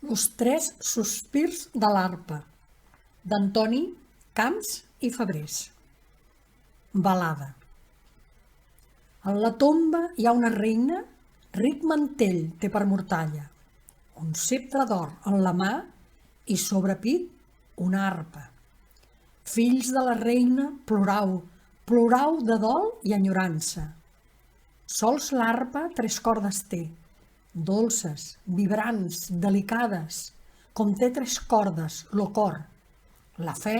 Los tres sospirs de l'arpa, d'Antoni Camps i Fabrés. Balada. En la tomba hi ha una reina, ric mantell té per mortalla, un ceptre d'or en la mà i sobre pit una arpa. Fills de la reina, plorau, plorau de dol i enyorança. Sols l'arpa tres cordes té, dolces, vibrants, delicades, com té tres cordes lo cor, la fe,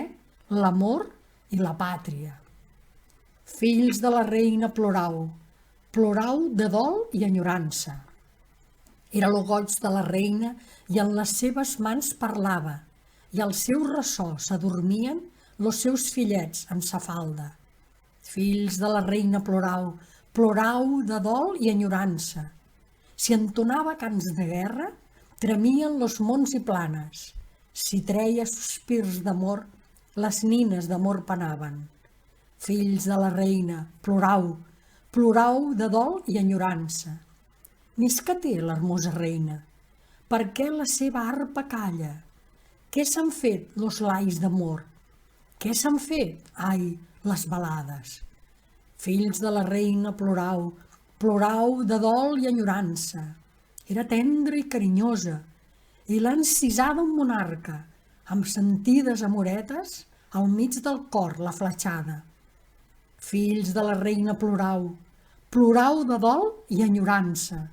l'amor i la pàtria. Fills de la reina, plorau, plorau de dol i enyorança. Era lo goig de la reina i en les seves mans parlava, i al seu ressò s'adormien los seus fillets en sa falda. Fills de la reina, plorau, plorau de dol i enyorança. Si entonava cants de guerra, tremien los monts i planes. Si treia sospirs d'amor, les nines d'amor penaven. Fills de la reina, plorau, plorau de dol i enyorança. Més que té l'hermosa reina, per què la seva arpa calla? Què s'han fet los lais d'amor? Què s'han fet, ai, les balades? Fills de la reina, plorau, plorau de dol i enyorança. Era tendra i carinyosa, i l'ha encisada un monarca, amb sentides amoretes, al mig del cor la fletxada. Fills de la reina, plorau, plorau de dol i enyorança.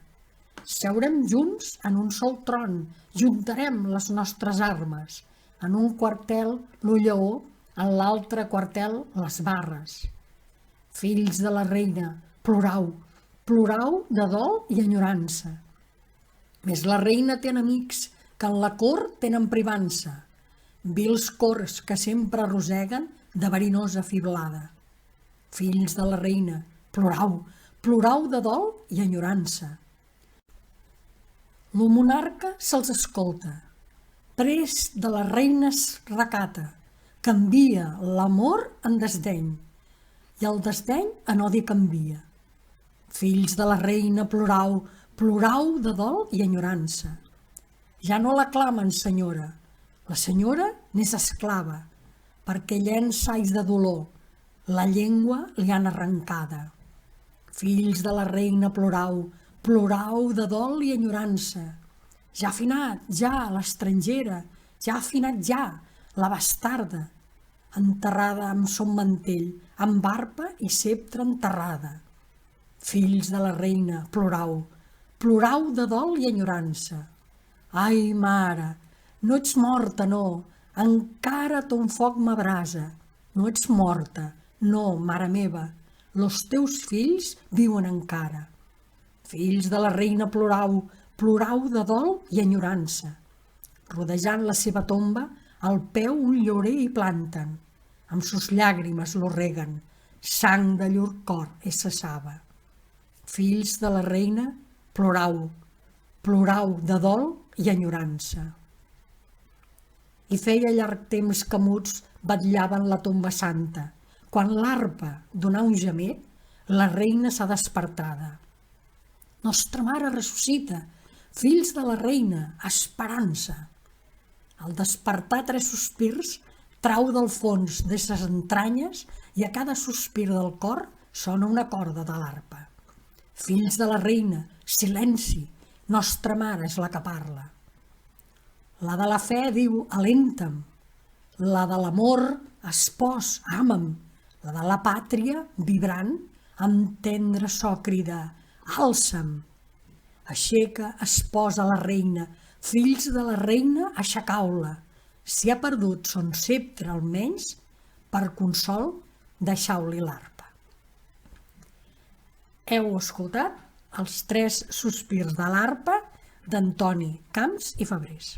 Seurem junts en un sol tron, juntarem les nostres armes. En un quartel lo lleó, en l'altre quartel les barres. Fills de la reina, plorau, plorau de dol i enyorança. Més la reina té enemics que en la cort tenen privança, vils cors que sempre arrosseguen de verinosa fiblada. Fills de la reina, plorau, plorau de dol i enyorança. Lo monarca se'ls escolta, pres de la reina es recata, canvia l'amor en desdeny, i el desdeny en odi canvia. Fills de la reina, plorau, plorau de dol i enyorança. Ja no la clamen senyora, la senyora n'és esclava, perquè llença ais de dolor, la llengua li han arrencada. Fills de la reina, plorau, plorau de dol i enyorança. Ja ha finat, ja, l'estrangera, ja ha finat, ja, la bastarda, enterrada amb son mantell, amb arpa i ceptre enterrada. Fills de la reina, plorau, plorau de dol i enyorança. Ai, mare, no ets morta, no, encara ton foc m'abrasa. No ets morta, no, mare meva, los teus fills viuen encara. Fills de la reina, plorau, plorau de dol i enyorança. Rodejant la seva tomba, al peu un llorer hi planten. Amb sus llàgrimes lo reguen, sang de llur cor es cessava. Fills de la reina, plorau, plorau de dol i enyorança. I feia llarg temps que muts vetllaven la tomba santa. Quan l'arpa donà un gemet, la reina s'ha despertada. Nostra mare ressuscita, fills de la reina, esperança. Al despertar tres sospirs, trau del fons de ses entranyes i a cada sospir del cor sona una corda de l'arpa. Fills de la reina, silenci, nostra mare és la que parla. La de la fe diu, alenta'm. La de l'amor, espòs, ama'm. La de la pàtria, vibrant, amb tendre so crida, alça'm. Aixeca, esposa la reina, fills de la reina, aixecau-la. Si ha perdut son ceptre almenys, per consol, deixau-li l'arpa. Heu escoltat els tres sospirs de l'arpa d'Antoni Camps i Fabrés.